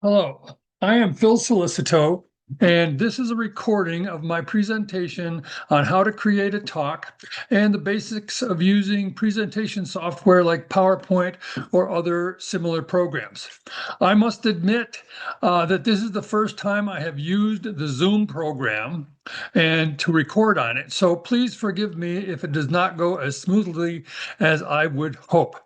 Hello, I am Phil Solicito, and this is a recording of my presentation on how to create a talk and the basics of using presentation software like PowerPoint or other similar programs. I must admit that this is the first time I have used the Zoom program and to record on it, so please forgive me if it does not go as smoothly as I would hope.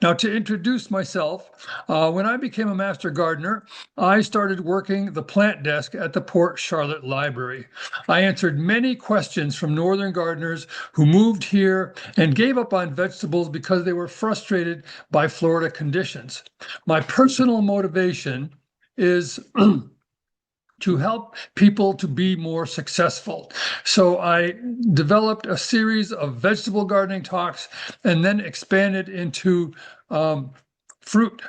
Now, to introduce myself, when I became a master gardener, I started working the plant desk at the Port Charlotte Library. I answered many questions from northern gardeners who moved here and gave up on vegetables because they were frustrated by Florida conditions. My personal motivation is to help people to be more successful. So I developed a series of vegetable gardening talks and then expanded into fruit,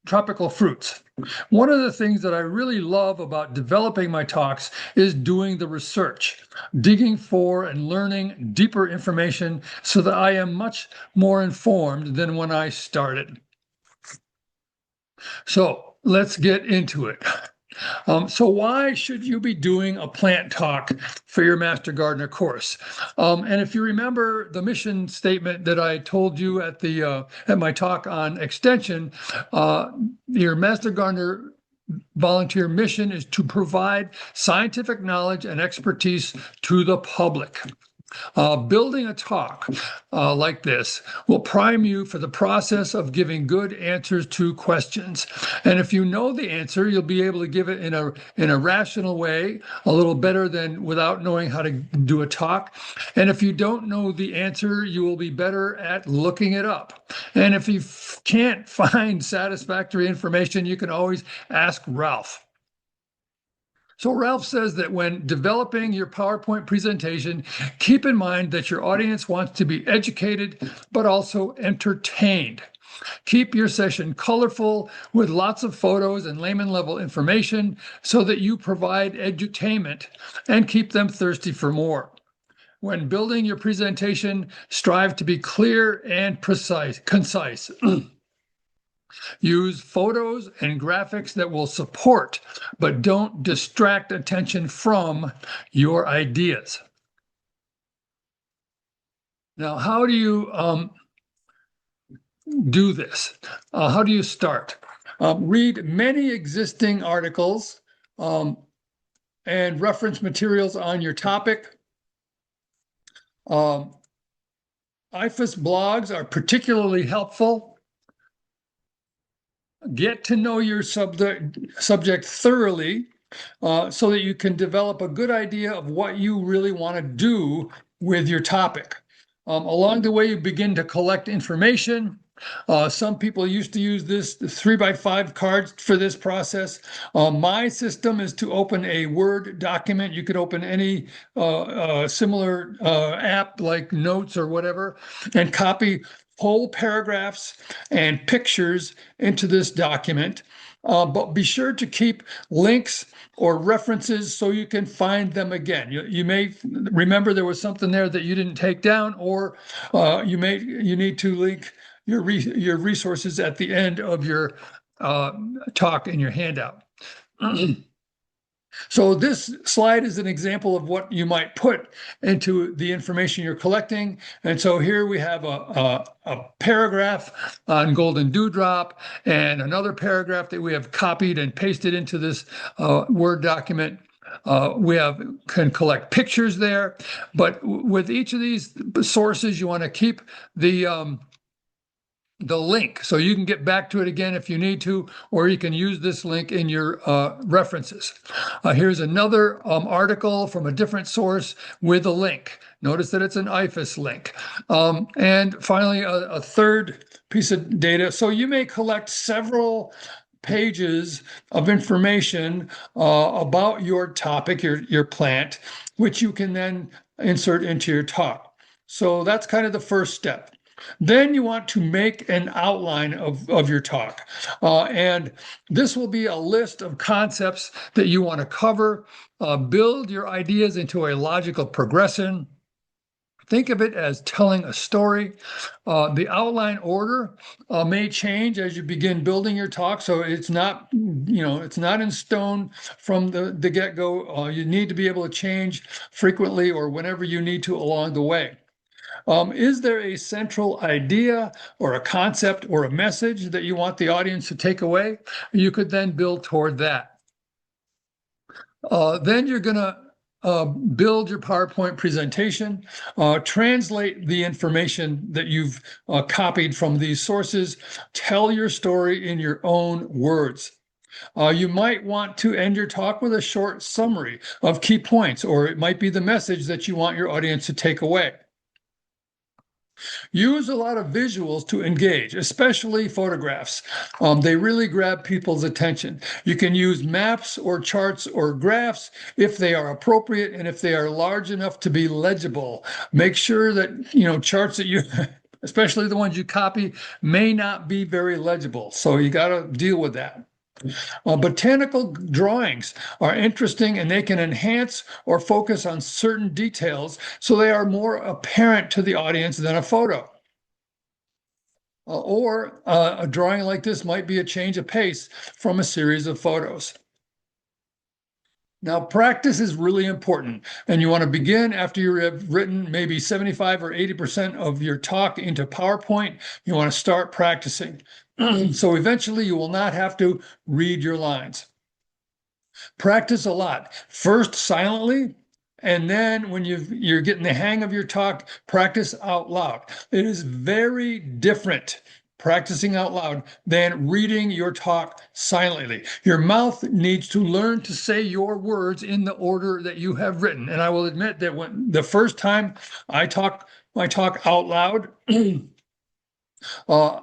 tropical fruits. One of the things that I really love about developing my talks is doing the research, digging for and learning deeper information so that I am much more informed than when I started. So let's get into it. So why should you be doing a plant talk for your Master Gardener course? And if you remember the mission statement that I told you at my talk on extension, your Master Gardener volunteer mission is to provide scientific knowledge and expertise to the public. Building a talk like this will prime you for the process of giving good answers to questions. And if you know the answer, you'll be able to give it in a rational way, a little better than without knowing how to do a talk. And if you don't know the answer, you will be better at looking it up. And if you can't find satisfactory information, you can always ask Ralph. So Ralph says that when developing your PowerPoint presentation, keep in mind that your audience wants to be educated, but also entertained. Keep your session colorful with lots of photos and layman level information so that you provide edutainment and keep them thirsty for more. When building your presentation, strive to be clear and concise. Use photos and graphics that will support, but don't distract attention from your ideas. Now, how do you do this? How do you start? Read many existing articles and reference materials on your topic. IFAS blogs are particularly helpful. Get to know your subject thoroughly so that you can develop a good idea of what you really want to do with your topic. Along the way, you begin to collect information. Some people used to use this 3x5 cards for this process. My system is to open a Word document. You could open any similar app like Notes or whatever and copy whole paragraphs and pictures into this document. But be sure to keep links or references so you can find them again. You may remember there was something there that you didn't take down, or you need to link your resources at the end of your talk in your handout. So this slide is an example of what you might put into the information you're collecting. And so here we have a paragraph on golden dewdrop and another paragraph that we have copied and pasted into this Word document. We can collect pictures there, but with each of these sources, you want to keep the link so you can get back to it again if you need to, or you can use this link in your references. Here's another article from a different source with a link. Notice that it's an IFAS link. And finally, a third piece of data. So you may collect several pages of information about your topic, your plant, which you can then insert into your talk. So that's kind of the first step. Then you want to make an outline of your talk. And this will be a list of concepts that you want to cover. Build your ideas into a logical progression. Think of it as telling a story. The outline order may change as you begin building your talk, so it's not, it's not in stone from the get-go. You need to be able to change frequently or whenever you need to along the way. Is there a central idea or a concept or a message that you want the audience to take away? You could then build toward that. Then you're going to build your PowerPoint presentation, translate the information that you've copied from these sources, tell your story in your own words. You might want to end your talk with a short summary of key points, or it might be the message that you want your audience to take away. Use a lot of visuals to engage, especially photographs. They really grab people's attention. You can use maps or charts or graphs if they are appropriate and if they are large enough to be legible. Make sure that, charts that you, especially the ones you copy, may not be very legible. So you got to deal with that. Botanical drawings are interesting and they can enhance or focus on certain details so they are more apparent to the audience than a photo. Or a drawing like this might be a change of pace from a series of photos. Now, practice is really important, and you want to begin after you have written maybe 75 or 80% of your talk into PowerPoint. You want to start practicing. So eventually you will not have to read your lines. Practice a lot. First silently, and then when you're getting the hang of your talk, practice out loud. It is very different practicing out loud than reading your talk silently. Your mouth needs to learn to say your words in the order that you have written. And I will admit that when the first time I talk out loud,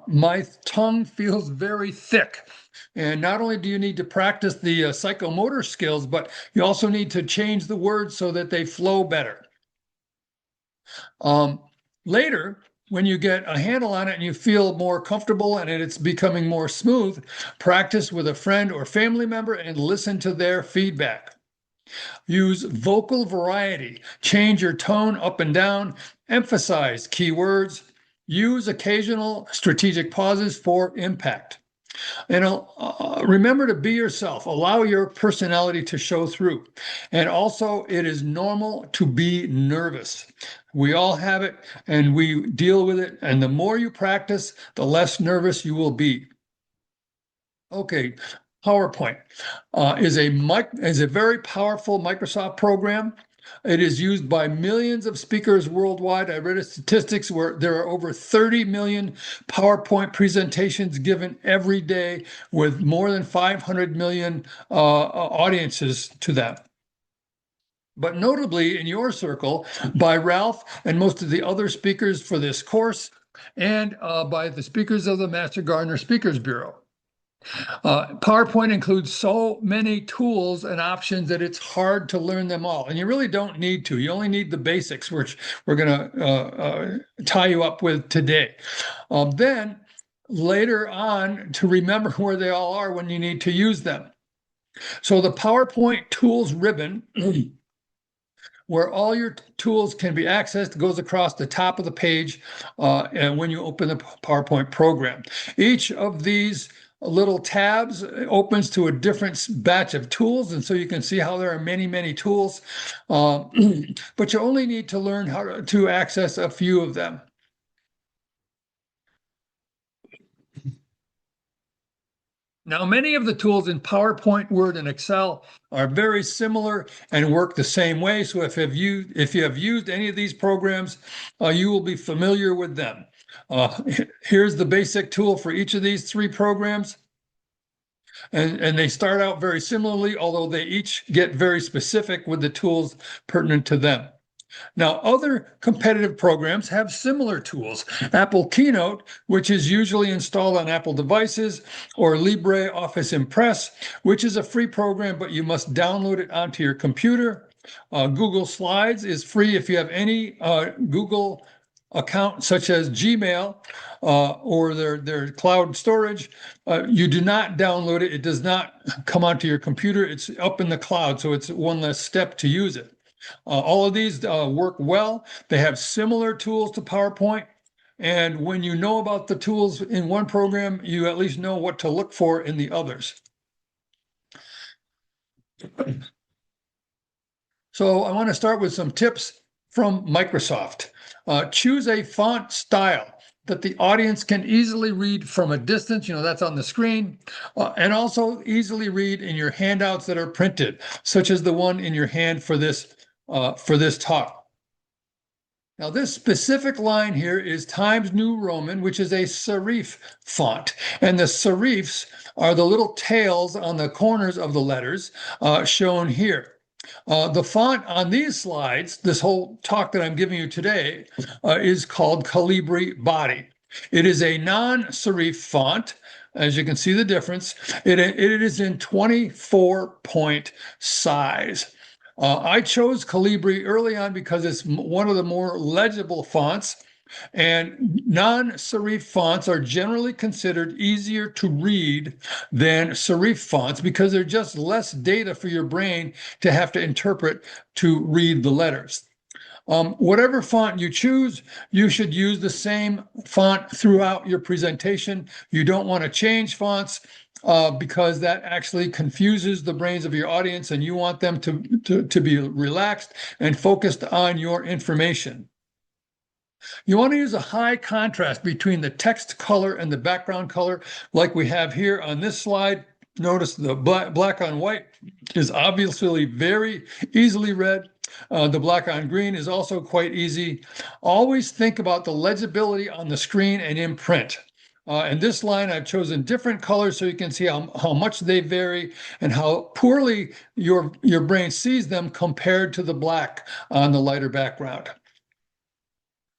my tongue feels very thick. And not only do you need to practice the psychomotor skills, but you also need to change the words so that they flow better. Later, when you get a handle on it and you feel more comfortable and it's becoming more smooth, practice with a friend or family member and listen to their feedback. Use vocal variety. Change your tone up and down. Emphasize key words. Use occasional strategic pauses for impact. And remember to be yourself. Allow your personality to show through. And also, it is normal to be nervous. We all have it, and we deal with it. And the more you practice, the less nervous you will be. Okay, PowerPoint is a very powerful Microsoft program. It is used by millions of speakers worldwide. I read statistics where there are over 30 million PowerPoint presentations given every day with more than 500 million audiences to them. But notably in your circle, by Ralph and most of the other speakers for this course, and by the speakers of the Master Gardener Speakers Bureau. PowerPoint includes so many tools and options that it's hard to learn them all. And you really don't need to. You only need the basics, which we're going to tie you up with today. Then later on, to remember where they all are when you need to use them. So the PowerPoint Tools ribbon, where all your tools can be accessed, goes across the top of the page and when you open the PowerPoint program. Each of these little tabs opens to a different batch of tools, and so you can see how there are many, many tools, but you only need to learn how to access a few of them. Now, many of the tools in PowerPoint, Word, and Excel are very similar and work the same way. So if you have used any of these programs, you will be familiar with them. Here's the basic tool for each of these three programs. And they start out very similarly, although they each get very specific with the tools pertinent to them. Now, other competitive programs have similar tools. Apple Keynote, which is usually installed on Apple devices, or LibreOffice Impress, which is a free program, but you must download it onto your computer. Google Slides is free if you have any Google account, such as Gmail or their cloud storage. You do not download it. It does not come onto your computer. It's up in the cloud, so it's one less step to use it. All of these work well. They have similar tools to PowerPoint. And when you know about the tools in one program, you at least know what to look for in the others. So I want to start with some tips from Microsoft. Choose a font style that the audience can easily read from a distance, that's on the screen, and also easily read in your handouts that are printed, such as the one in your hand for this talk. Now, this specific line here is Times New Roman, which is a serif font. And the serifs are the little tails on the corners of the letters shown here. The font on these slides, this whole talk that I'm giving you today, is called Calibri Body. It is a non-serif font. As you can see the difference, it is in 24-point size. I chose Calibri early on because it's one of the more legible fonts, and non-serif fonts are generally considered easier to read than serif fonts because there's just less data for your brain to have to interpret to read the letters. Whatever font you choose, you should use the same font throughout your presentation. You don't want to change fonts because that actually confuses the brains of your audience, and you want them to be relaxed and focused on your information. You want to use a high contrast between the text color and the background color, like we have here on this slide. Notice the black on white is obviously very easily read. The black on green is also quite easy. Always think about the legibility on the screen and in print. In this line, I've chosen different colors so you can see how much they vary and how poorly your brain sees them compared to the black on the lighter background.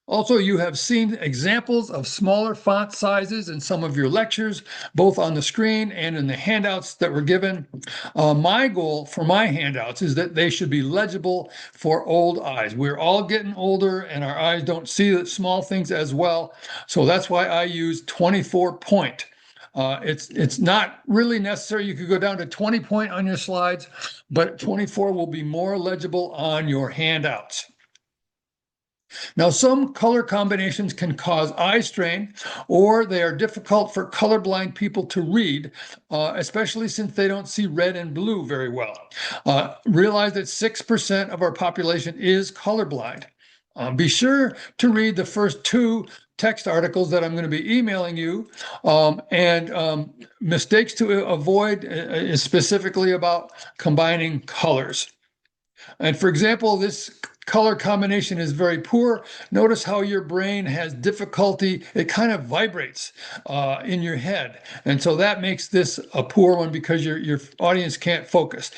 Also, you have seen examples of smaller font sizes in some of your lectures, both on the screen and in the handouts that were given. My goal for my handouts is that they should be legible for old eyes. We're all getting older and our eyes don't see the small things as well. So that's why I use 24-point. It's not really necessary. You could go down to 20-point on your slides, but 24 will be more legible on your handouts. Now, some color combinations can cause eye strain, or they are difficult for colorblind people to read, especially since they don't see red and blue very well. Realize that 6% of our population is colorblind. Be sure to read the first 2 text articles that I'm going to be emailing you, and mistakes to avoid is specifically about combining colors. And for example, this color combination is very poor. Notice how your brain has difficulty. It kind of vibrates in your head. And so that makes this a poor one because your audience can't focus.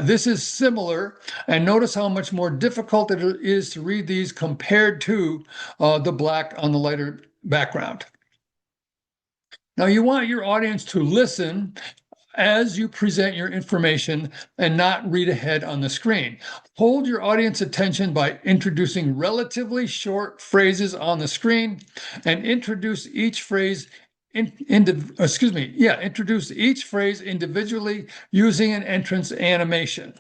This is similar. And notice how much more difficult it is to read these compared to the black on the lighter background. Now, you want your audience to listen as you present your information and not read ahead on the screen. Hold your audience attention by introducing relatively short phrases on the screen and introduce each phrase introduce each phrase individually using an entrance animation.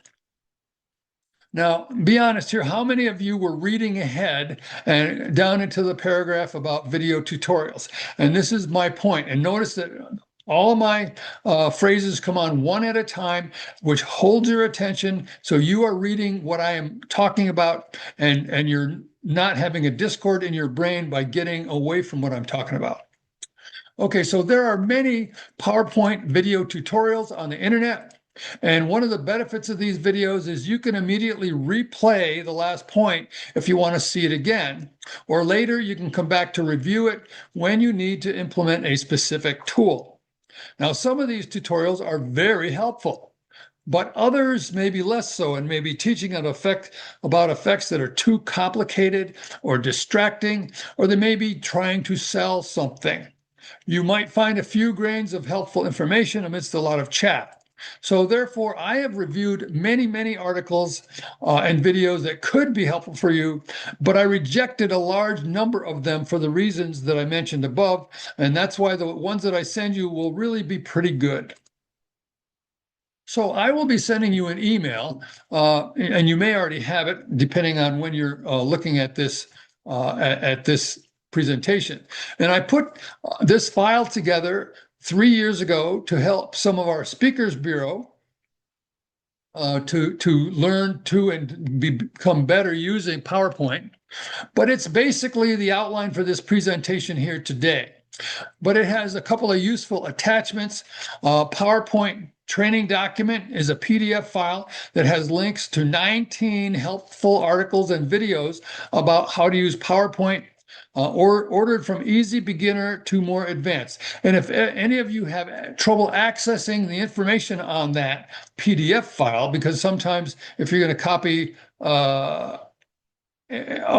Now, be honest here, how many of you were reading ahead and down into the paragraph about video tutorials? And this is my point. And notice that all of my phrases come on one at a time, which holds your attention. So you are reading what I am talking about, and you're not having a discord in your brain by getting away from what I'm talking about. Okay, so there are many PowerPoint video tutorials on the internet. And one of the benefits of these videos is you can immediately replay the last point if you want to see it again, or later you can come back to review it when you need to implement a specific tool. Now, some of these tutorials are very helpful, but others may be less so and may be teaching about effects that are too complicated or distracting, or they may be trying to sell something. You might find a few grains of helpful information amidst a lot of chat. So therefore, I have reviewed many articles and videos that could be helpful for you, but I rejected a large number of them for the reasons that I mentioned above, and that's why the ones that I send you will really be pretty good. So I will be sending you an email, and you may already have it, depending on when you're looking at this presentation. And I put this file together 3 years ago to help some of our Speakers Bureau to learn to and become better using PowerPoint. But it's basically the outline for this presentation here today. But it has a couple of useful attachments. PowerPoint training document is a PDF file that has links to 19 helpful articles and videos about how to use PowerPoint, or ordered from easy beginner to more advanced. And if any of you have trouble accessing the information on that PDF file, because sometimes if you're going to copy a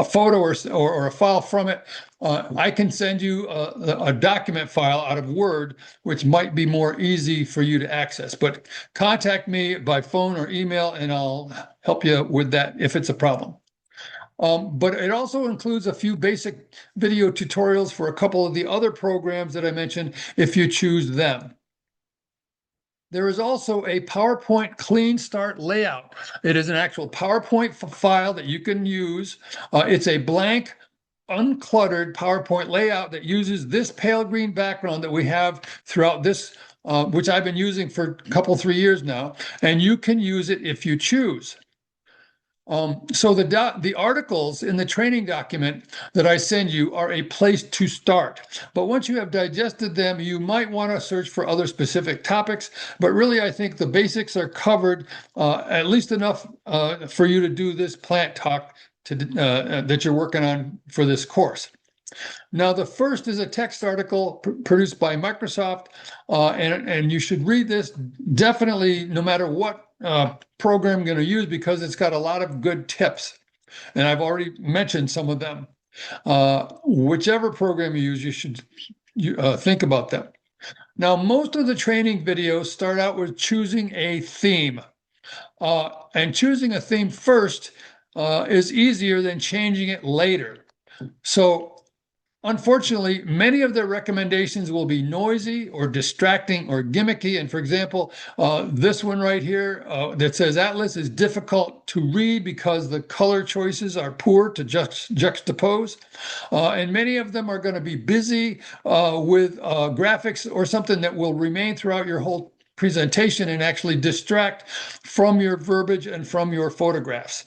photo or a file from it, I can send you a document file out of Word, which might be more easy for you to access. But contact me by phone or email, and I'll help you with that if it's a problem. But it also includes a few basic video tutorials for a couple of the other programs that I mentioned, if you choose them. There is also a PowerPoint Clean Start layout. It is an actual PowerPoint file that you can use. It's a blank, uncluttered PowerPoint layout that uses this pale green background that we have throughout this, which I've been using for a couple, 3 years now, and you can use it if you choose. So the articles in the training document that I send you are a place to start. But once you have digested them, you might want to search for other specific topics. But really, I think the basics are covered, at least enough for you to do this plant talk that you're working on for this course. Now, the first is a text article produced by Microsoft, and you should read this definitely no matter what program I'm going to use, because it's got a lot of good tips. And I've already mentioned some of them. Whichever program you use, you should think about them. Now, most of the training videos start out with choosing a theme. And choosing a theme first is easier than changing it later. So unfortunately, many of their recommendations will be noisy or distracting or gimmicky. And for example, this one right here that says Atlas is difficult to read because the color choices are poor to juxtapose. And many of them are going to be busy with graphics or something that will remain throughout your whole presentation and actually distract from your verbiage and from your photographs.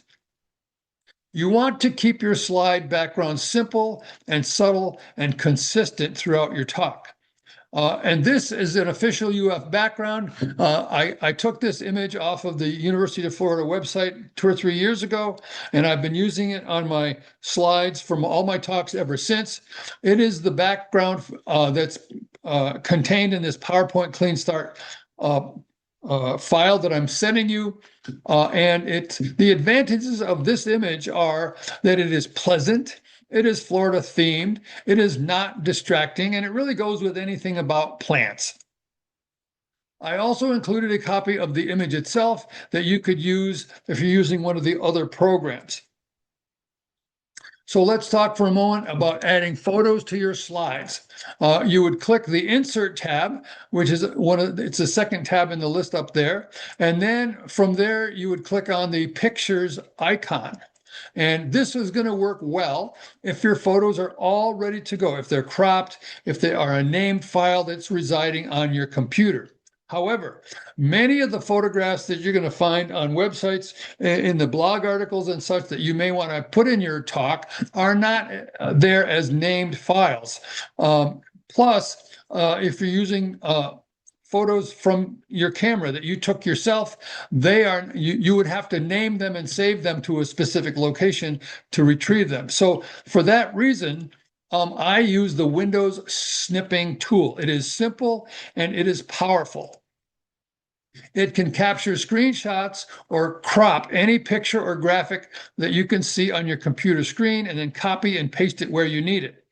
You want to keep your slide background simple and subtle and consistent throughout your talk. And this is an official UF background. I took this image off of the University of Florida website 2 or 3 years ago, and I've been using it on my slides from all my talks ever since. It is the background that's contained in this PowerPoint Clean Start file that I'm sending you. And the advantages of this image are that it is pleasant, it is Florida themed, it is not distracting, and it really goes with anything about plants. I also included a copy of the image itself that you could use if you're using one of the other programs. So let's talk for a moment about adding photos to your slides. You would click the Insert tab, which is it's the second tab in the list up there. And then from there, you would click on the Pictures icon. And this is going to work well if your photos are all ready to go, if they're cropped, if they are a named file that's residing on your computer. However, many of the photographs that you're going to find on websites, in the blog articles and such that you may want to put in your talk, are not there as named files. Plus, if you're using photos from your camera that you took yourself, you would have to name them and save them to a specific location to retrieve them. So for that reason, I use the Windows snipping tool. It is simple and it is powerful. It can capture screenshots or crop any picture or graphic that you can see on your computer screen and then copy and paste it where you need it.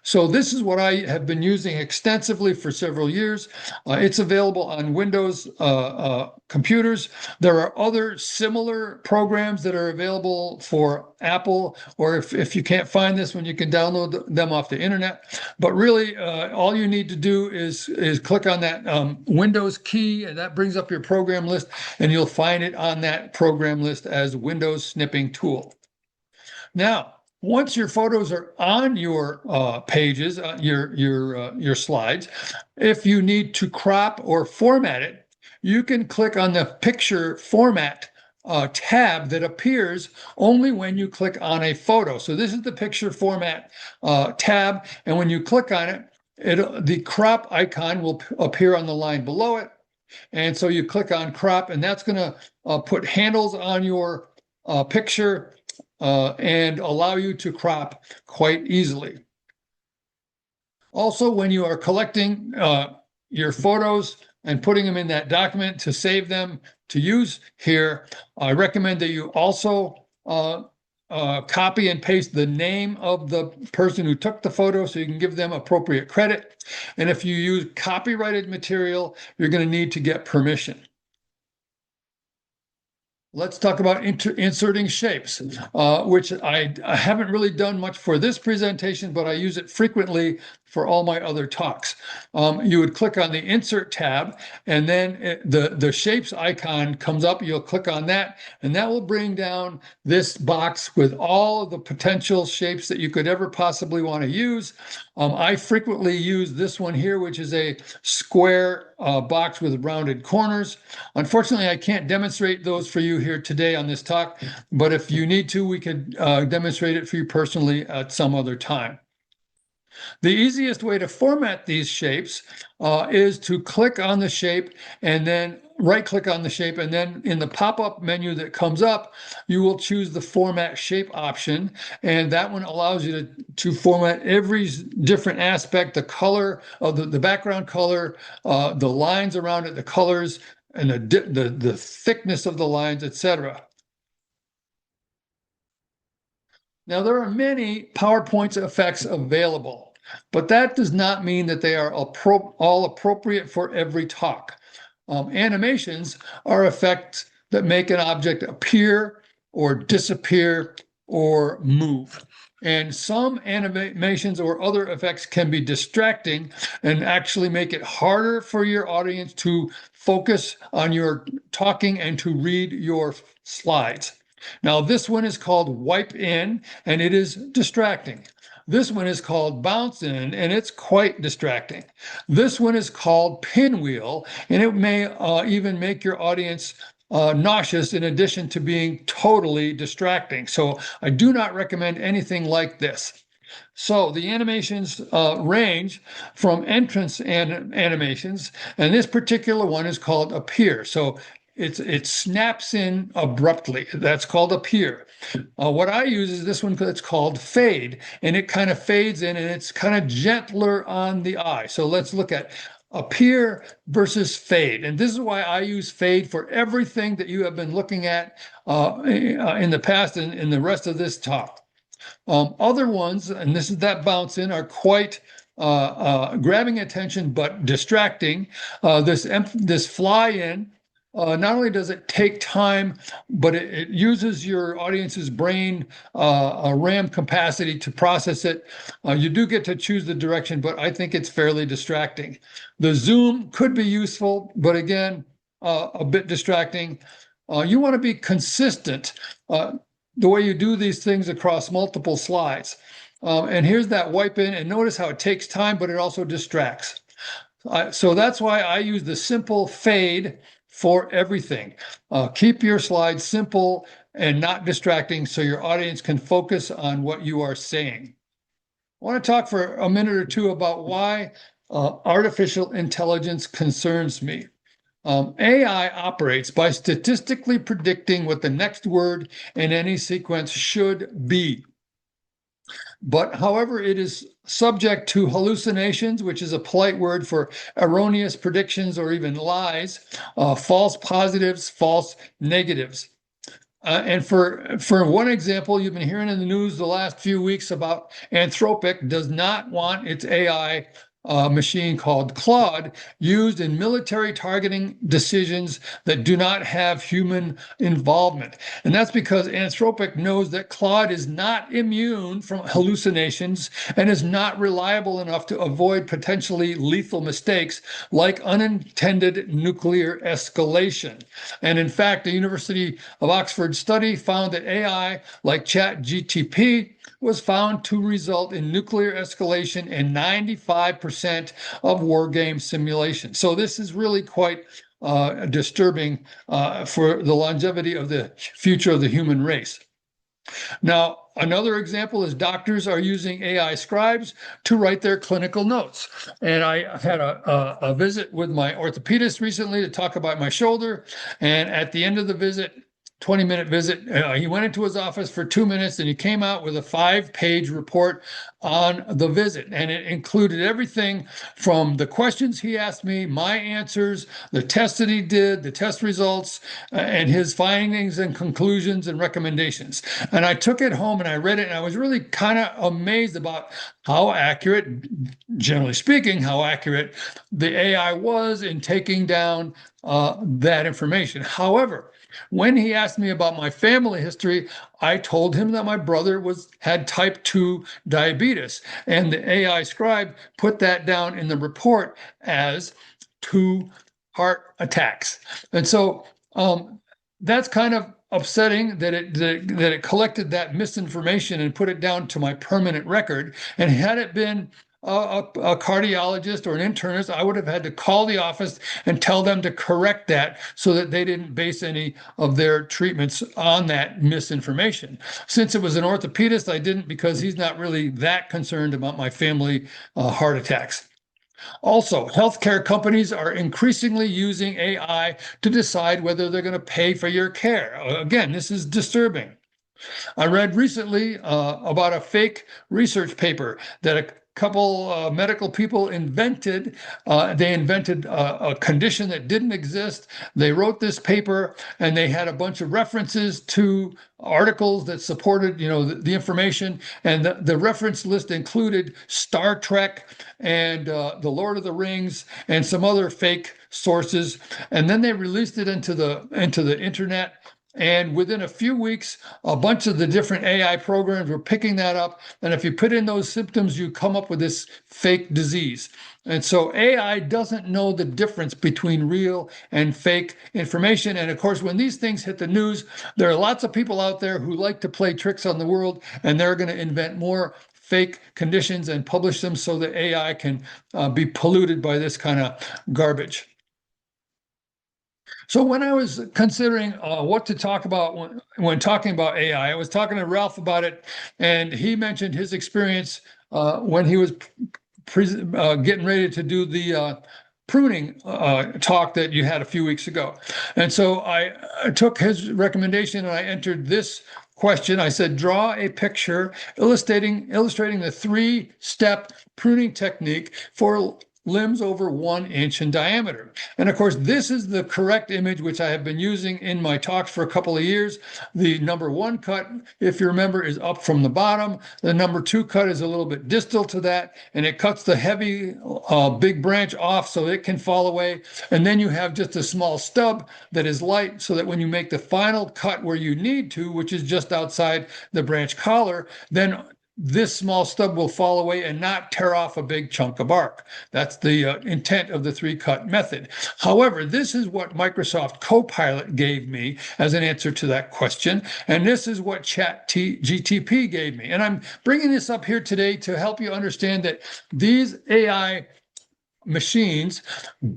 So this is what I have been using extensively for several years. It's available on Windows computers. There are other similar programs that are available for Apple, or if you can't find this one, you can download them off the internet. But really, all you need to do is click on that Windows key, and that brings up your program list, and you'll find it on that program list as Windows Snipping Tool. Now, once your photos are on your pages, your slides, if you need to crop or format it, you can click on the picture format tab that appears only when you click on a photo. So this is the picture format tab, and when you click on it, the crop icon will appear on the line below it. And so you click on crop, and that's going to put handles on your picture and allow you to crop quite easily. Also, when you are collecting your photos and putting them in that document to save them to use here, I recommend that you also copy and paste the name of the person who took the photo so you can give them appropriate credit. And if you use copyrighted material, you're going to need to get permission. Let's talk about inserting shapes, which I haven't really done much for this presentation, but I use it frequently for all my other talks. You would click on the Insert tab, and then the Shapes icon comes up. You'll click on that, and that will bring down this box with all of the potential shapes that you could ever possibly want to use. I frequently use this one here, which is a square box with rounded corners. Unfortunately, I can't demonstrate those for you here today on this talk, but if you need to, we could demonstrate it for you personally at some other time. The easiest way to format these shapes is to click on the shape and then right-click on the shape, and then in the pop-up menu that comes up, you will choose the Format Shape option, and that one allows you to format every different aspect, the color of the background color, the lines around it, the colors, and the thickness of the lines, etc. Now, there are many PowerPoint effects available, but that does not mean that they are all appropriate for every talk. Animations are effects that make an object appear or disappear or move. And some animations or other effects can be distracting and actually make it harder for your audience to focus on your talking and to read your slides. Now, this one is called Wipe In, and it is distracting. This one is called Bounce In, and it's quite distracting. This one is called Pinwheel, and it may even make your audience nauseous in addition to being totally distracting. So I do not recommend anything like this. So the animations range from entrance animations, and this particular one is called Appear. So it snaps in abruptly. That's called Appear. What I use is this one that's called Fade, and it kind of fades in, and it's kind of gentler on the eye. So let's look at Appear versus Fade. And this is why I use Fade for everything that you have been looking at in the past and in the rest of this talk. Other ones, and this is that Bounce In, are quite grabbing attention but distracting. This Fly In, not only does it take time, but it uses your audience's brain RAM capacity to process it. You do get to choose the direction, but I think it's fairly distracting. The zoom could be useful, but again, a bit distracting. You want to be consistent the way you do these things across multiple slides. And here's that Wipe In, and notice how it takes time, but it also distracts. So that's why I use the simple Fade for everything. Keep your slides simple and not distracting so your audience can focus on what you are saying. I want to talk for a minute or two about why artificial intelligence concerns me. AI operates by statistically predicting what the next word in any sequence should be. But however, it is subject to hallucinations, which is a polite word for erroneous predictions or even lies, false positives, false negatives. And for one example, you've been hearing in the news the last few weeks about Anthropic does not want its AI machine called Claude used in military targeting decisions that do not have human involvement. And that's because Anthropic knows that Claude is not immune from hallucinations and is not reliable enough to avoid potentially lethal mistakes like unintended nuclear escalation. And in fact, the University of Oxford study found that AI like ChatGPT was found to result in nuclear escalation in 95% of war game simulations. So this is really quite disturbing for the longevity of the future of the human race. Now, another example is doctors are using AI scribes to write their clinical notes. And I had a visit with my orthopedist recently to talk about my shoulder. And at the end of the visit, 20-minute visit, he went into his office for 2 minutes and he came out with a 5-page report on the visit. And it included everything from the questions he asked me, my answers, the tests that he did, the test results, and his findings and conclusions and recommendations. And I took it home and I read it, and I was really kind of amazed about how accurate, generally speaking, how accurate the AI was in taking down that information. However, when he asked me about my family history, I told him that my brother had type 2 diabetes, and the AI scribe put that down in the report as 2 heart attacks. And so that's kind of upsetting that it collected that misinformation and put it down to my permanent record. And had it been a cardiologist or an internist, I would have had to call the office and tell them to correct that so that they didn't base any of their treatments on that misinformation. Since it was an orthopedist, I didn't, because he's not really that concerned about my family heart attacks. Also, healthcare companies are increasingly using AI to decide whether they're going to pay for your care. Again, this is disturbing. I read recently about a fake research paper that a couple medical people invented. They invented a condition that didn't exist. They wrote this paper, and they had a bunch of references to articles that supported, the information. And the reference list included Star Trek and The Lord of the Rings and some other fake sources. And then they released it into the internet. And within a few weeks, a bunch of the different AI programs were picking that up. And if you put in those symptoms, you come up with this fake disease. And so AI doesn't know the difference between real and fake information. And of course, when these things hit the news, there are lots of people out there who like to play tricks on the world, and they're going to invent more fake conditions and publish them so that AI can be polluted by this kind of garbage. So when I was considering what to talk about when talking about AI, I was talking to Ralph about it, and he mentioned his experience when he was getting ready to do the pruning talk that you had a few weeks ago. And so I took his recommendation and I entered this question. I said, draw a picture illustrating the 3-step pruning technique for limbs over 1 inch in diameter. And of course, this is the correct image, which I have been using in my talks for a couple of years. The number 1 cut, if you remember, is up from the bottom. The number 2 cut is a little bit distal to that, and it cuts the heavy big branch off so it can fall away. And then you have just a small stub that is light, so that when you make the final cut where you need to, which is just outside the branch collar, then this small stub will fall away and not tear off a big chunk of bark. That's the intent of the 3-cut method. However, this is what Microsoft Copilot gave me as an answer to that question, and this is what ChatGPT gave me. And I'm bringing this up here today to help you understand that these AI machines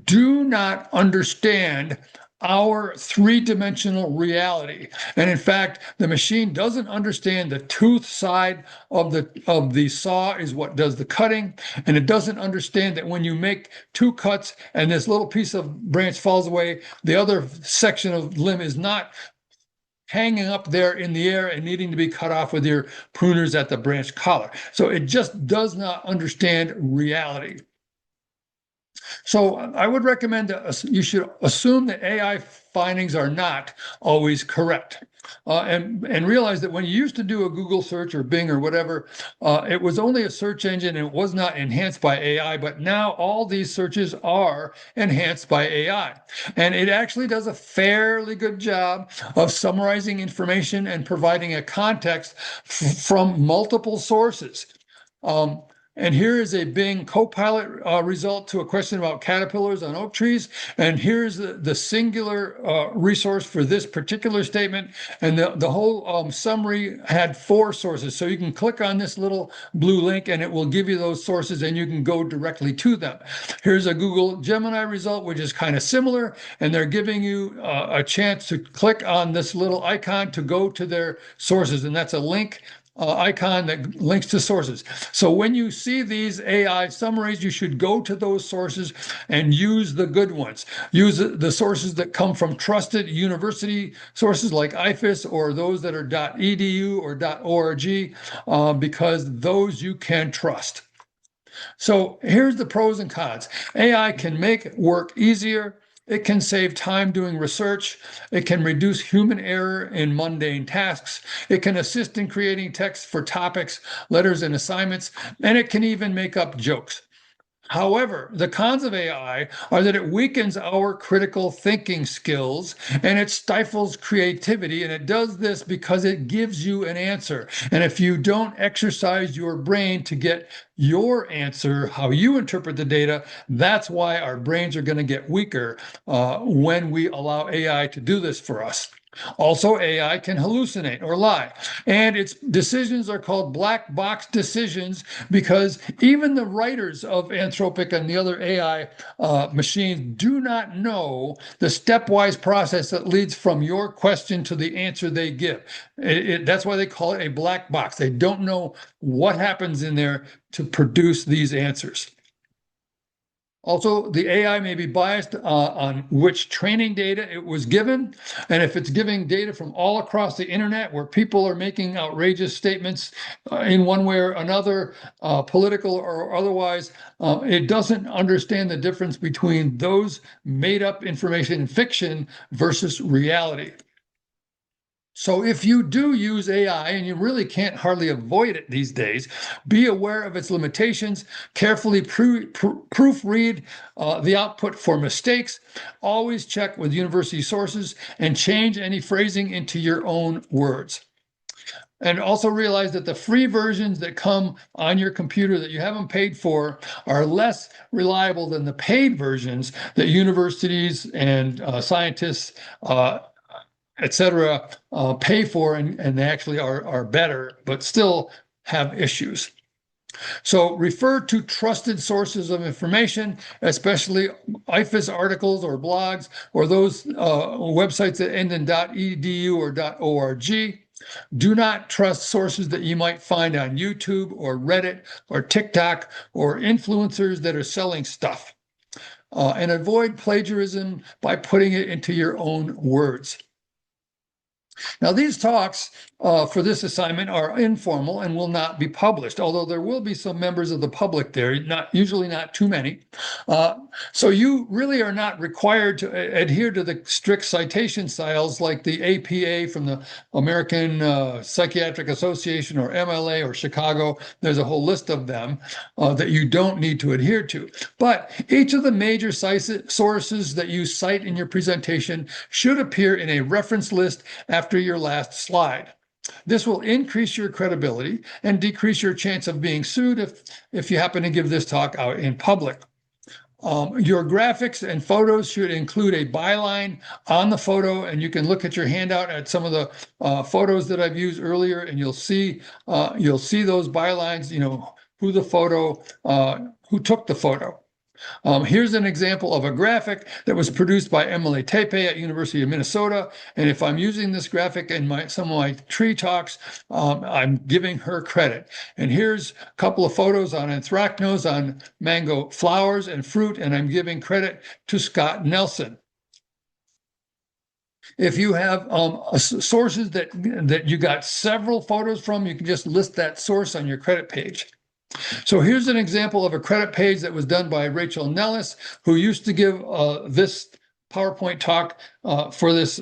do not understand our 3-dimensional reality. And in fact, the machine doesn't understand the tooth side of the saw is what does the cutting. And it doesn't understand that when you make 2 cuts and this little piece of branch falls away, the other section of limb is not hanging up there in the air and needing to be cut off with your pruners at the branch collar. So it just does not understand reality. So I would recommend that you should assume that AI findings are not always correct. And realize that when you used to do a Google search or Bing or whatever, it was only a search engine and it was not enhanced by AI. But now all these searches are enhanced by AI. And it actually does a fairly good job of summarizing information and providing a context from multiple sources. Um, and here is a Bing Copilot result to a question about caterpillars on oak trees. And here's the singular resource for this particular statement. And the whole summary had 4 sources. So you can click on this little blue link and it will give you those sources and you can go directly to them. Here's a Google Gemini result, which is kind of similar. And they're giving you a chance to click on this little icon to go to their sources. And that's a link icon that links to sources. So when you see these AI summaries, you should go to those sources and use the good ones. Use the sources that come from trusted university sources like IFAS or those that are .edu or .org, because those you can trust. So here's the pros and cons. AI can make work easier. It can save time doing research. It can reduce human error in mundane tasks. It can assist in creating text for topics, letters, and assignments. And it can even make up jokes. However, the cons of AI are that it weakens our critical thinking skills and it stifles creativity. And it does this because it gives you an answer. And if you don't exercise your brain to get your answer, how you interpret the data, that's why our brains are going to get weaker when we allow AI to do this for us. Also, AI can hallucinate or lie, and its decisions are called black box decisions because even the writers of Anthropic and the other AI machines do not know the stepwise process that leads from your question to the answer they give. That's why they call it a black box. They don't know what happens in there to produce these answers. Also, the AI may be biased on which training data it was given. And if it's giving data from all across the internet where people are making outrageous statements in one way or another, political or otherwise, it doesn't understand the difference between those made up information and fiction versus reality. So if you do use AI, and you really can't hardly avoid it these days, be aware of its limitations, carefully proofread the output for mistakes, always check with university sources, and change any phrasing into your own words. And also realize that the free versions that come on your computer that you haven't paid for are less reliable than the paid versions that universities and scientists etc., pay for, and they actually are better, but still have issues. So refer to trusted sources of information, especially IFAS articles or blogs, or those websites that end in .edu or .org. Do not trust sources that you might find on YouTube or Reddit or TikTok or influencers that are selling stuff. And avoid plagiarism by putting it into your own words. Now, these talks for this assignment are informal and will not be published, although there will be some members of the public there, usually not too many. So you really are not required to adhere to the strict citation styles like the APA from the American Psychiatric Association or MLA or Chicago. There's a whole list of them that you don't need to adhere to. But each of the major sources that you cite in your presentation should appear in a reference list after your last slide. This will increase your credibility and decrease your chance of being sued if you happen to give this talk out in public. Your graphics and photos should include a byline on the photo, and you can look at your handout at some of the photos that I've used earlier, and you'll see those bylines, who the photo, who took the photo. Here's an example of a graphic that was produced by Emily Tepe at University of Minnesota. And if I'm using this graphic in some of my tree talks, I'm giving her credit. And here's a couple of photos on anthracnose, on mango flowers and fruit, and I'm giving credit to Scott Nelson. If you have sources that you got several photos from, you can just list that source on your credit page. So here's an example of a credit page that was done by Rachel Nellis, who used to give this PowerPoint talk for this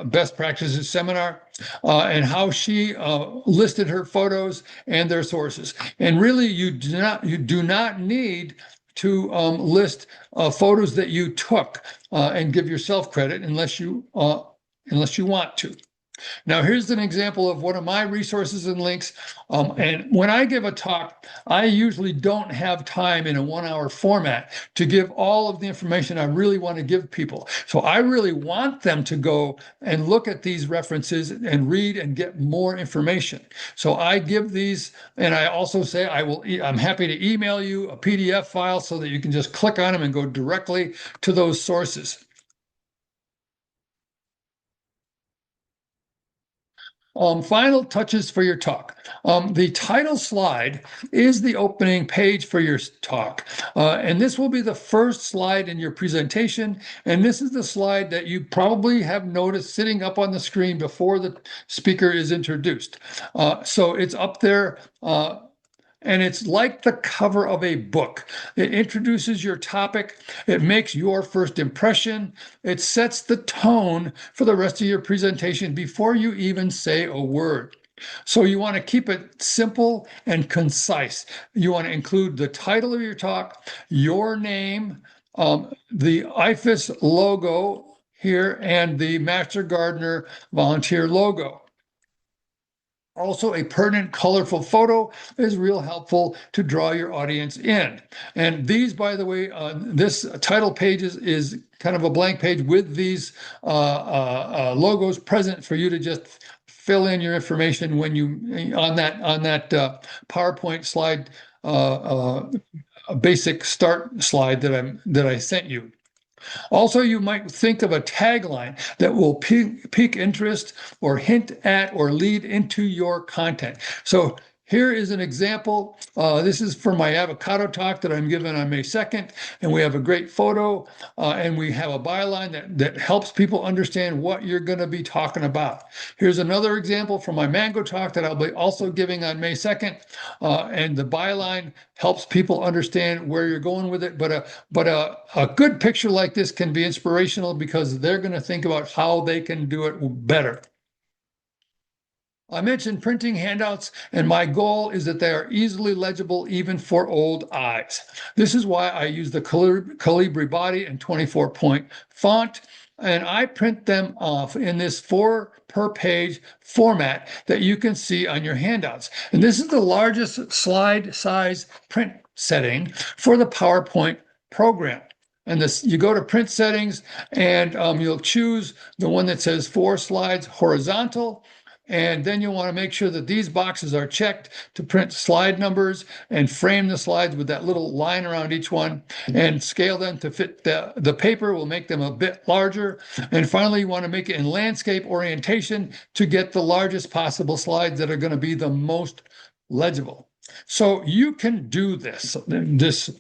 best practices seminar, and how she listed her photos and their sources. And really, you do not need to list photos that you took and give yourself credit unless you want to. Now, here's an example of one of my resources and links. And when I give a talk, I usually don't have time in a 1-hour format to give all of the information I really want to give people. So I really want them to go and look at these references and read and get more information. So I give these, and I also say I'm happy to email you a PDF file so that you can just click on them and go directly to those sources. Final touches for your talk. The title slide is the opening page for your talk. And this will be the first slide in your presentation. And this is the slide that you probably have noticed sitting up on the screen before the speaker is introduced. So it's up there. And it's like the cover of a book. It introduces your topic. It makes your first impression. It sets the tone for the rest of your presentation before you even say a word. So you want to keep it simple and concise. You want to include the title of your talk, your name, the IFAS logo here, and the Master Gardener volunteer logo. Also, a pertinent, colorful photo is real helpful to draw your audience in. And these, by the way, this title page is kind of a blank page with these logos present for you to just fill in your information when you on that PowerPoint slide, a basic start slide that I sent you. Also, you might think of a tagline that will pique interest or hint at or lead into your content. So here is an example. This is for my avocado talk that I'm giving on May 2nd, and we have a great photo, and we have a byline that helps people understand what you're going to be talking about. Here's another example from my mango talk that I'll be also giving on May 2nd, and the byline helps people understand where you're going with it. But a good picture like this can be inspirational because they're going to think about how they can do it better. I mentioned printing handouts, and my goal is that they are easily legible even for old eyes. This is why I use the Calibri body and 24-point font, and I print them off in this 4 per page format that you can see on your handouts. And this is the largest slide size print setting for the PowerPoint program. And this, you go to print settings, and you'll choose the one that says 4 slides horizontal. And then you want to make sure that these boxes are checked to print slide numbers and frame the slides with that little line around each one and scale them to fit the paper. Will make them a bit larger. And finally, you want to make it in landscape orientation to get the largest possible slides that are going to be the most legible. So you can do this.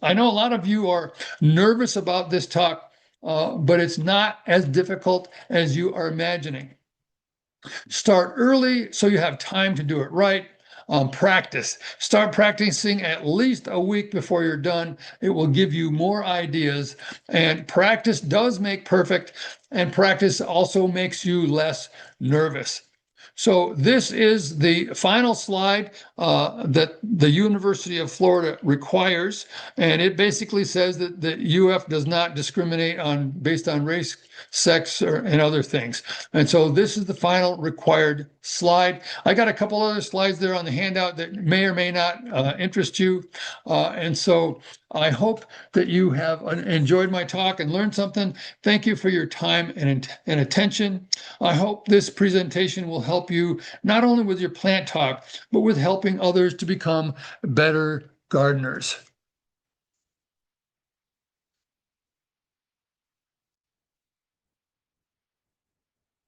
I know a lot of you are nervous about this talk, but it's not as difficult as you are imagining. Start early so you have time to do it right. Practice. Start practicing at least a week before you're done. It will give you more ideas. And practice does make perfect, and practice also makes you less nervous. So this is the final slide that the University of Florida requires, and it basically says that the UF does not discriminate based on race, sex, and other things. And so this is the final required slide. I got a couple other slides there on the handout that may or may not interest you. And so I hope that you have enjoyed my talk and learned something. Thank you for your time and attention. I hope this presentation will help you not only with your plant talk, but with helping others to become better gardeners.